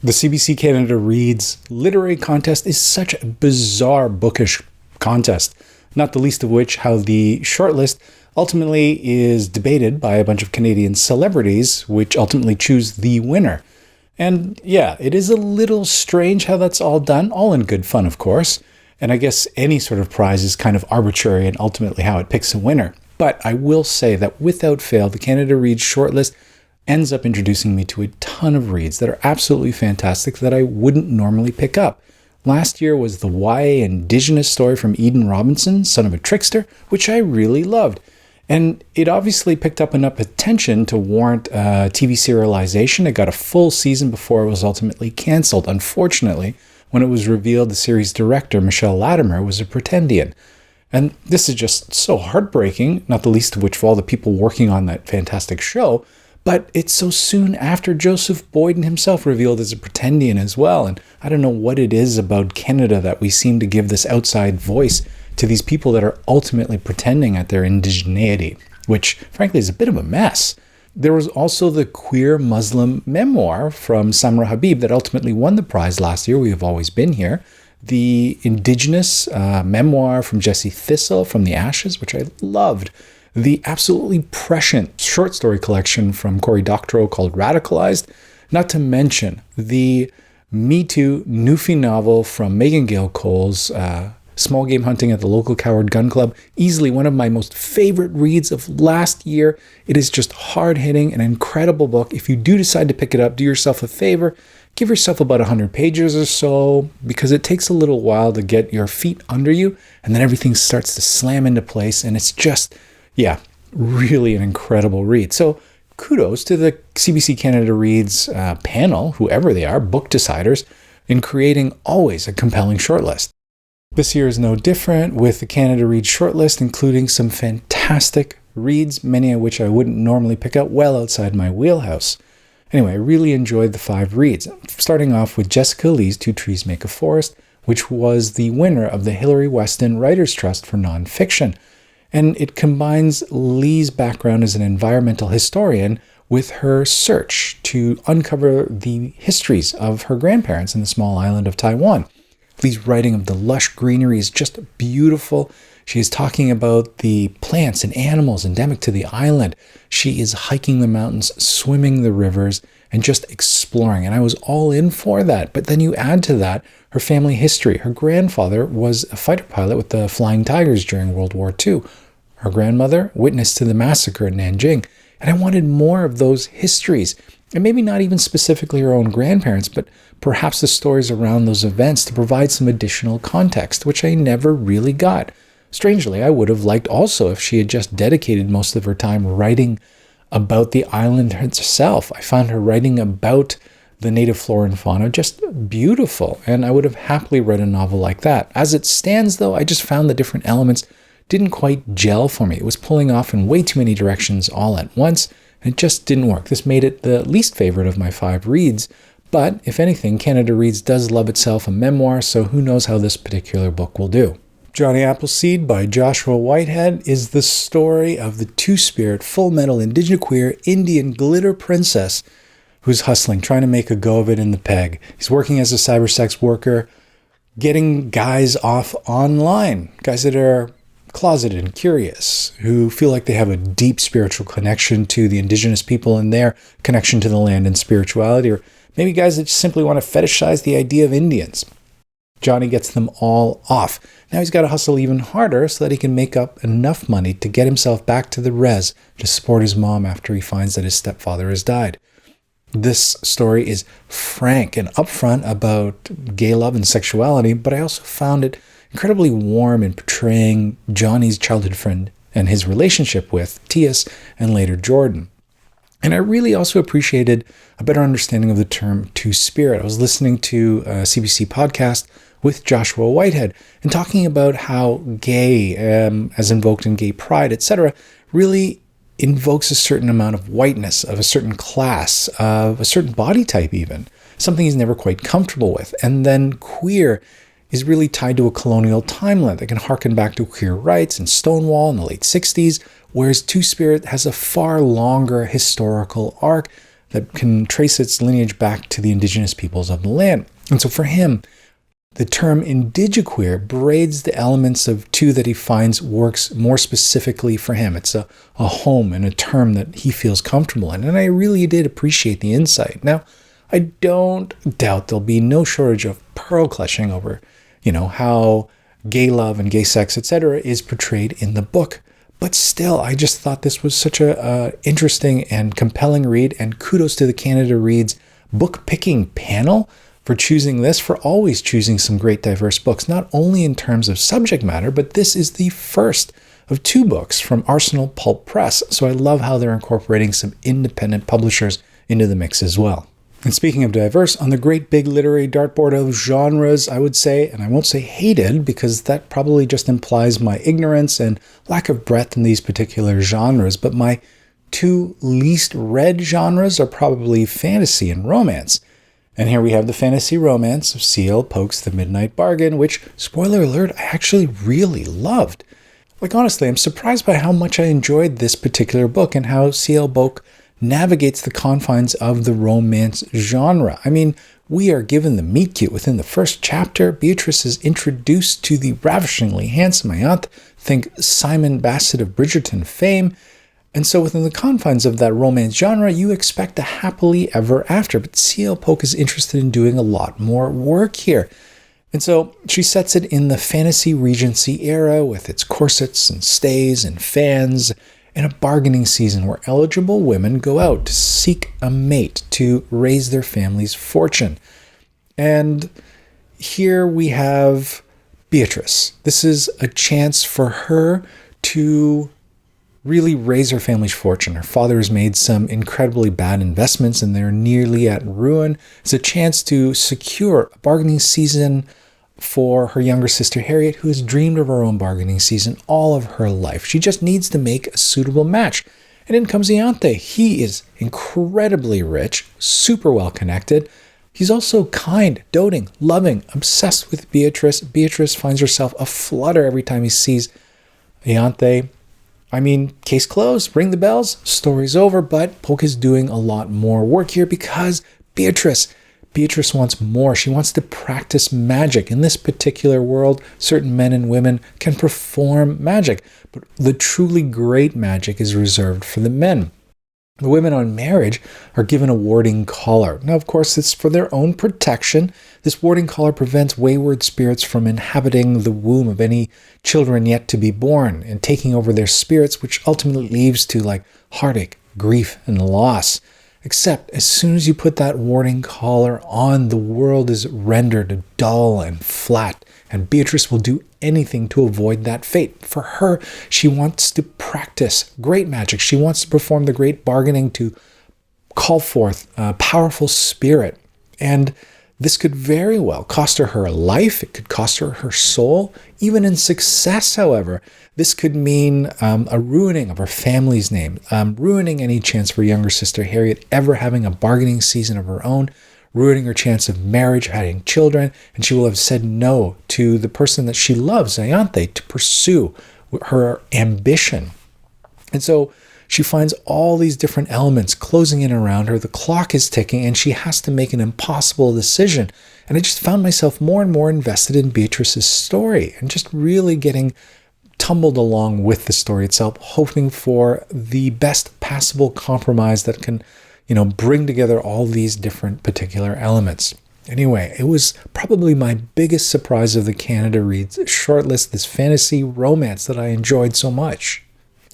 The CBC Canada Reads literary contest is such a bizarre bookish contest, not the least of which how the shortlist ultimately is debated by a bunch of Canadian celebrities, which ultimately choose the winner. And yeah, it is a little strange how that's all done, all in good fun, of course. And I guess any sort of prize is kind of arbitrary and ultimately how it picks a winner. But I will say that without fail, the Canada Reads shortlist ends up introducing me to a ton of reads that are absolutely fantastic that I wouldn't normally pick up. Last year was the YA Indigenous story from Eden Robinson, Son of a Trickster, which I really loved. And it obviously picked up enough attention to warrant TV serialization. It got a full season before it was ultimately canceled. Unfortunately, when it was revealed the series director, Michelle Latimer, was a Pretendian. And this is just so heartbreaking, not the least of which for all the people working on that fantastic show, but it's so soon after Joseph Boyden himself revealed as a Pretendian as well. And I don't know what it is about Canada that we seem to give this outside voice to these people that are ultimately pretending at their indigeneity, which frankly is a bit of a mess. There was also the queer Muslim memoir from Samra Habib that ultimately won the prize last year, We Have Always Been Here. The Indigenous memoir from Jessie Thistle, From the Ashes, which I loved. The absolutely prescient short story collection from Cory Doctorow called Radicalized. Not to mention the Me Too Newfie novel from Megan Gale Cole's Small Game Hunting at the Local Coward Gun Club. Easily one of my most favorite reads of last year. It is just hard-hitting, an incredible book. If you do decide to pick it up, do yourself a favor. Give yourself about 100 pages or so, because it takes a little while to get your feet under you, and then everything starts to slam into place, and it's just, yeah, really an incredible read. So kudos to the CBC Canada Reads panel, whoever they are, book deciders, in creating always a compelling shortlist. This year is no different, with the Canada Reads shortlist including some fantastic reads, many of which I wouldn't normally pick up, well outside my wheelhouse. Anyway, I really enjoyed the 5 reads, starting off with Jessica Lee's Two Trees Make a Forest, which was the winner of the Hillary Weston Writers' Trust for Nonfiction. And it combines Lee's background as an environmental historian with her search to uncover the histories of her grandparents in the small island of Taiwan. Lee's writing of the lush greenery is just beautiful. She is talking about the plants and animals endemic to the island. She is hiking the mountains, swimming the rivers, and just exploring. And I was all in for that. But then you add to that her family history. Her grandfather was a fighter pilot with the Flying Tigers during World War II. Her grandmother, witness to the massacre at Nanjing. And I wanted more of those histories. And maybe not even specifically her own grandparents, but perhaps the stories around those events to provide some additional context, which I never really got. Strangely, I would have liked also if she had just dedicated most of her time writing about the island itself. I found her writing about the native flora and fauna just beautiful, and I would have happily read a novel like that. As it stands, though, I just found the different elements didn't quite gel for me. It was pulling off in way too many directions all at once, and it just didn't work. This made it the least favorite of my 5 reads, but if anything, Canada Reads does love itself a memoir, so who knows how this particular book will do. Johnny Appleseed by Joshua Whitehead is the story of the two-spirit, full-metal, indigenous Indian glitter princess who's hustling, trying to make a go of it in the peg. He's working as a cybersex worker, getting guys off online, guys that are closeted and curious, who feel like they have a deep spiritual connection to the indigenous people and their connection to the land and spirituality, or maybe guys that just simply want to fetishize the idea of Indians. Johnny gets them all off. Now he's got to hustle even harder so that he can make up enough money to get himself back to the res to support his mom after he finds that his stepfather has died. This story is frank and upfront about gay love and sexuality, but I also found it incredibly warm in portraying Johnny's childhood friend and his relationship with Tias and later Jordan. And I really also appreciated a better understanding of the term two-spirit. I was listening to a CBC podcast with Joshua Whitehead and talking about how gay, as invoked in gay pride, etc., really invokes a certain amount of whiteness, of a certain class, of a certain body type even, something he's never quite comfortable with. And then queer is really tied to a colonial timeline that can harken back to queer rights and Stonewall in the late 60s, whereas Two-Spirit has a far longer historical arc that can trace its lineage back to the indigenous peoples of the land. And so for him, the term indigiqueer braids the elements of two that he finds works more specifically for him. It's a home and a term that he feels comfortable in. And I really did appreciate the insight. Now, I don't doubt there'll be no shortage of pearl clutching over, how gay love and gay sex, etc., is portrayed in the book. But still, I just thought this was such a interesting and compelling read. And kudos to the Canada Reads book picking panel for choosing this, for always choosing some great diverse books, not only in terms of subject matter, but this is the first of 2 books from Arsenal Pulp Press. So I love how they're incorporating some independent publishers into the mix as well. And speaking of diverse, on the great big literary dartboard of genres, I would say, and I won't say hated, because that probably just implies my ignorance and lack of breadth in these particular genres, but my 2 least read genres are probably fantasy and romance. And here we have the fantasy romance of C.L. Polk's The Midnight Bargain, which, spoiler alert, I actually really loved. Honestly, I'm surprised by how much I enjoyed this particular book and how C.L. Polk navigates the confines of the romance genre. I mean, we are given the meet cute within the first chapter. Beatrice is introduced to the ravishingly handsome Ianthe, think Simon Bassett of Bridgerton fame. And so within the confines of that romance genre, you expect a happily ever after. But C.L. Polk is interested in doing a lot more work here. And so she sets it in the fantasy Regency era with its corsets and stays and fans, in a bargaining season where eligible women go out to seek a mate to raise their family's fortune. And here we have Beatrice. This is a chance for her to really raise her family's fortune. Her father has made some incredibly bad investments and they're nearly at ruin. It's a chance to secure a bargaining season for her younger sister Harriet, who has dreamed of her own bargaining season all of her life. She just needs to make a suitable match. And in comes Ianthe. He is incredibly rich, super well connected. He's also kind, doting, loving, obsessed with Beatrice. Beatrice finds herself aflutter every time he sees Ianthe. I mean, case closed, ring the bells, story's over, but Polk is doing a lot more work here because Beatrice wants more. She wants to practice magic. In this particular world, certain men and women can perform magic, but the truly great magic is reserved for the men. The women on marriage are given a warding collar. Now, of course, it's for their own protection. This warding collar prevents wayward spirits from inhabiting the womb of any children yet to be born and taking over their spirits, which ultimately leads to heartache, grief, and loss. Except as soon as you put that warding collar on, the world is rendered dull and flat, and Beatrice will do anything to avoid that fate. For her, she wants to practice great magic. She wants to perform the great bargaining to call forth a powerful spirit. And this could very well cost her life. It could cost her her soul. Even in success, however, this could mean a ruining of her family's name, ruining any chance for younger sister Harriet ever having a bargaining season of her own, ruining her chance of marriage, having children, and she will have said no to the person that she loves, Ianthe, to pursue her ambition. And so she finds all these different elements closing in around her. The clock is ticking and she has to make an impossible decision. And I just found myself more and more invested in Beatrice's story and just really getting tumbled along with the story itself, hoping for the best passable compromise that can, bring together all these different particular elements. Anyway, it was probably my biggest surprise of the Canada Reads shortlist, this fantasy romance that I enjoyed so much.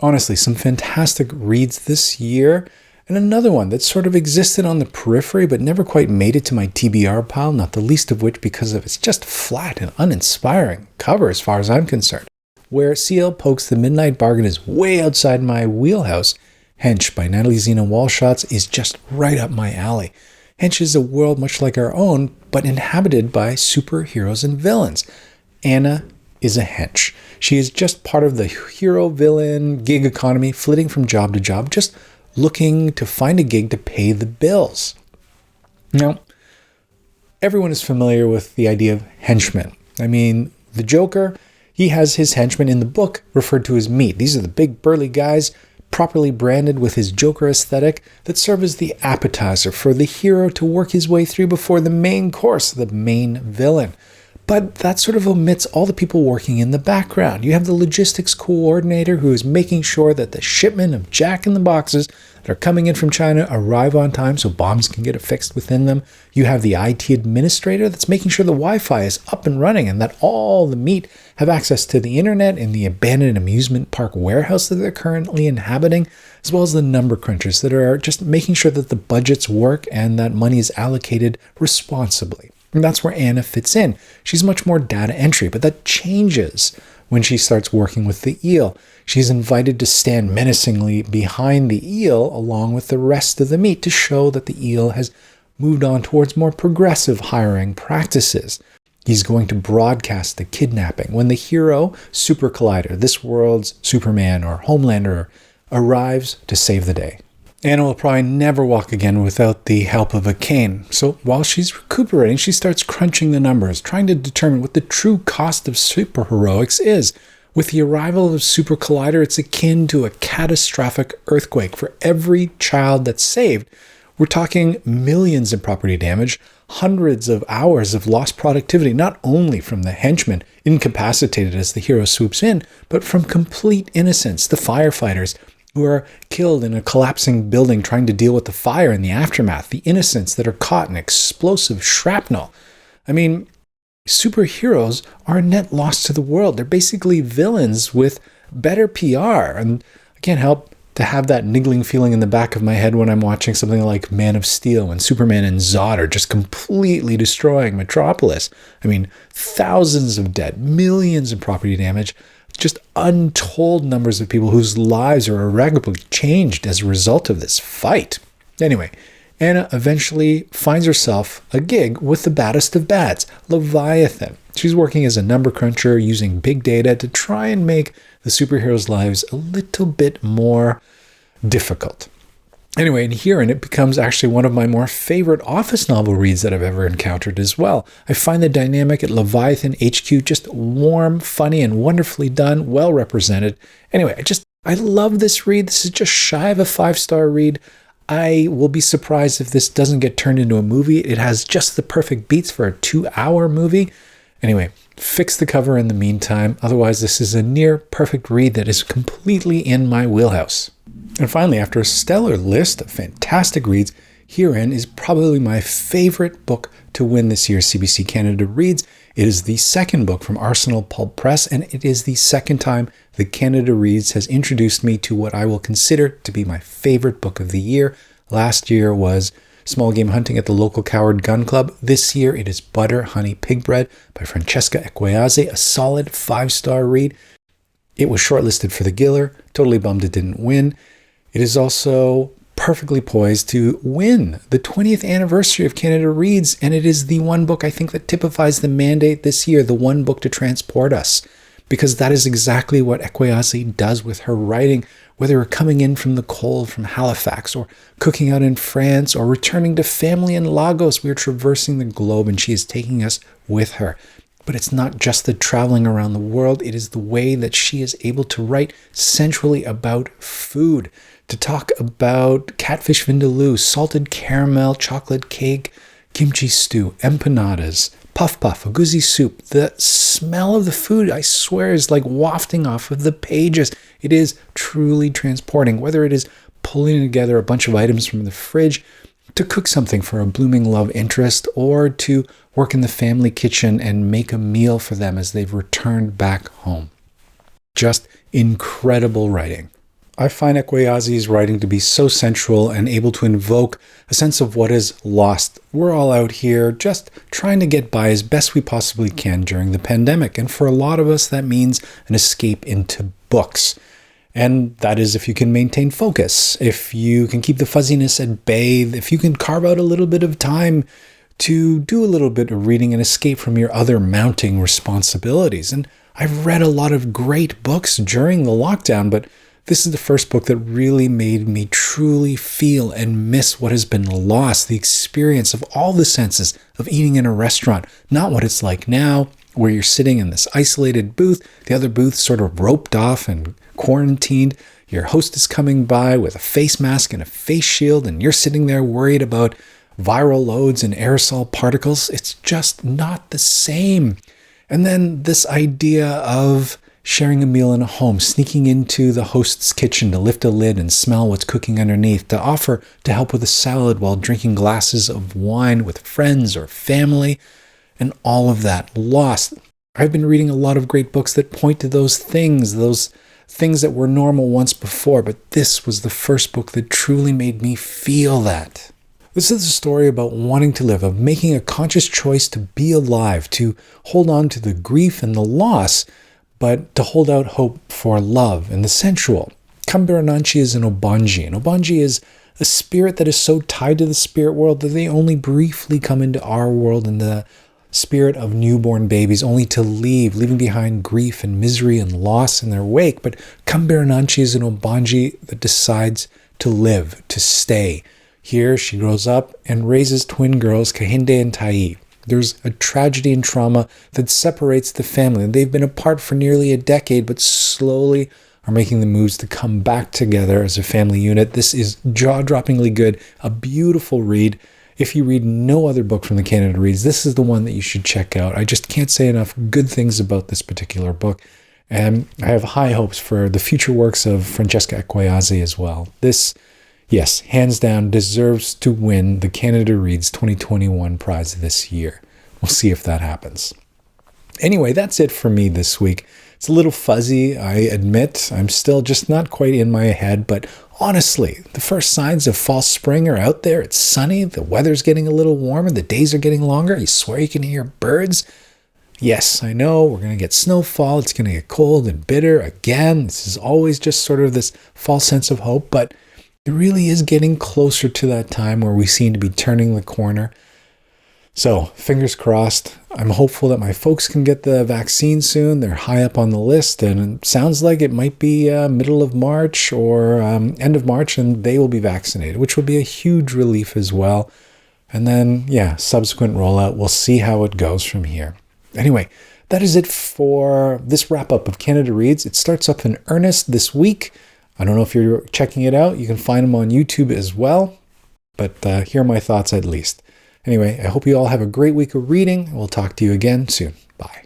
Honestly, some fantastic reads this year, and another one that sort of existed on the periphery but never quite made it to my TBR pile, not the least of which because of its just flat and uninspiring cover as far as I'm concerned. Where C.L. Polk's The Midnight Bargain is way outside my wheelhouse, Henched by Natalie Zena Walschaerts is just right up my alley. Henched is a world much like our own, but inhabited by superheroes and villains. Anna is a hench. She is just part of the hero-villain gig economy, flitting from job to job, just looking to find a gig to pay the bills. Now, everyone is familiar with the idea of henchmen. I mean, the Joker, he has his henchmen in the book referred to as meat. These are the big burly guys. properly branded with his Joker aesthetic, that serve as the appetizer for the hero to work his way through before the main course, the main villain. But that sort of omits all the people working in the background. You have the logistics coordinator who is making sure that the shipment of Jack in the Boxes that are coming in from China arrive on time so bombs can get affixed within them. You have the IT administrator that's making sure the Wi-Fi is up and running and that all the meat have access to the internet in the abandoned amusement park warehouse that they're currently inhabiting, as well as the number crunchers that are just making sure that the budgets work and that money is allocated responsibly. And that's where Anna fits in. She's much more data entry, but that changes when she starts working with the eel. She's invited to stand menacingly behind the eel along with the rest of the meat to show that the eel has moved on towards more progressive hiring practices. He's going to broadcast the kidnapping when the hero, Super Collider, this world's Superman or Homelander, arrives to save the day. Anna will probably never walk again without the help of a cane. So while she's recuperating, she starts crunching the numbers, trying to determine what the true cost of superheroics is. With the arrival of Super Collider, it's akin to a catastrophic earthquake. For every child that's saved, we're talking millions in property damage, hundreds of hours of lost productivity, not only from the henchmen incapacitated as the hero swoops in, but from complete innocence, the firefighters who are killed in a collapsing building trying to deal with the fire in the aftermath, the innocents that are caught in explosive shrapnel. I mean, superheroes are a net loss to the world. They're basically villains with better PR. And I can't help to have that niggling feeling in the back of my head when I'm watching something like Man of Steel, when Superman and Zod are just completely destroying Metropolis. I mean, thousands of dead, millions in property damage, just untold numbers of people whose lives are irrevocably changed as a result of this fight. Anyway, Anna eventually finds herself a gig with the baddest of bads, Leviathan. She's working as a number cruncher using big data to try and make the superheroes' lives a little bit more difficult. Anyway, and herein it becomes actually one of my more favorite office novel reads that I've ever encountered as well. I find the dynamic at Leviathan HQ just warm, funny, and wonderfully done, well represented. Anyway, I love this read. This is just shy of a 5-star read. I will be surprised if this doesn't get turned into a movie. It has just the perfect beats for a 2-hour movie. Anyway, fix the cover in the meantime. Otherwise, this is a near perfect read that is completely in my wheelhouse. And finally, after a stellar list of fantastic reads, herein is probably my favorite book to win this year's CBC Canada Reads. It is the second book from Arsenal Pulp Press, and it is the second time that Canada Reads has introduced me to what I will consider to be my favorite book of the year. Last year was Small Game Hunting at the Local Coward Gun Club. This year it is Butter, Honey, Pig Bread by Francesca Equiaze, a solid 5-star read. It was shortlisted for the Giller. Totally bummed it didn't win. It is also perfectly poised to win the 20th anniversary of Canada Reads, and it is the one book I think that typifies the mandate this year, the one book to transport us, because that is exactly what Equiaze does with her writing, whether we're coming in from the cold from Halifax, or cooking out in France, or returning to family in Lagos. We are traversing the globe, and she is taking us with her. But it's not just the traveling around the world, it is the way that she is able to write sensually about food, to talk about catfish vindaloo, salted caramel, chocolate cake, kimchi stew, empanadas, puff puff, agouti soup. The smell of the food, I swear, is like wafting off of the pages. It is truly transporting, whether it is pulling together a bunch of items from the fridge to cook something for a blooming love interest, or to work in the family kitchen and make a meal for them as they've returned back home. Just incredible writing. I find Equiaze's writing to be so sensual and able to invoke a sense of what is lost. We're all out here just trying to get by as best we possibly can during the pandemic, and for a lot of us that means an escape into books. And that is if you can maintain focus, if you can keep the fuzziness at bay, if you can carve out a little bit of time to do a little bit of reading and escape from your other mounting responsibilities. And I've read a lot of great books during the lockdown, but this is the first book that really made me truly feel and miss what has been lost, the experience of all the senses of eating in a restaurant, not what it's like now, where you're sitting in this isolated booth, the other booth sort of roped off and quarantined. Your host is coming by with a face mask and a face shield, and you're sitting there worried about viral loads and aerosol particles. It's just not the same. And then this idea of sharing a meal in a home, sneaking into the host's kitchen to lift a lid and smell what's cooking underneath, to offer to help with a salad while drinking glasses of wine with friends or family, and all of that lost. I've been reading a lot of great books that point to those things that were normal once before, but this was the first book that truly made me feel that. This is a story about wanting to live, of making a conscious choice to be alive, to hold on to the grief and the loss, but to hold out hope for love and the sensual. Kambirananchi is an obanji, and obanji is a spirit that is so tied to the spirit world that they only briefly come into our world in the spirit of newborn babies, only to leaving behind grief and misery and loss in their wake. But Kambirananchi is an obanji that decides to live, to stay. Here she grows up and raises twin girls, Kahinde and Tai. There's a tragedy and trauma that separates the family. They've been apart for nearly a decade, but slowly are making the moves to come back together as a family unit. This is jaw-droppingly good, a beautiful read. If you read no other book from the Canada Reads, this is the one that you should check out. I just can't say enough good things about this particular book. And I have high hopes for the future works of Francesca Ekwueze as well. This, yes, hands down, deserves to win the Canada Reads 2021 prize this year. We'll see if that happens. Anyway, that's it for me this week. It's a little fuzzy, I admit. I'm still just not quite in my head, but honestly, the first signs of fall spring are out there. It's sunny, the weather's getting a little warmer, the days are getting longer. You swear you can hear birds. Yes, I know, we're going to get snowfall. It's going to get cold and bitter again. This is always just sort of this false sense of hope, but it really is getting closer to that time where we seem to be turning the corner. So, fingers crossed. I'm hopeful that my folks can get the vaccine soon. They're high up on the list, and it sounds like it might be middle of March or end of March, and they will be vaccinated, which will be a huge relief as well. And then, subsequent rollout. We'll see how it goes from here. Anyway, that is it for this wrap-up of Canada Reads. It starts up in earnest this week. I don't know if you're checking it out. You can find them on YouTube as well, but here are my thoughts at least. Anyway, I hope you all have a great week of reading. We'll talk to you again soon. Bye.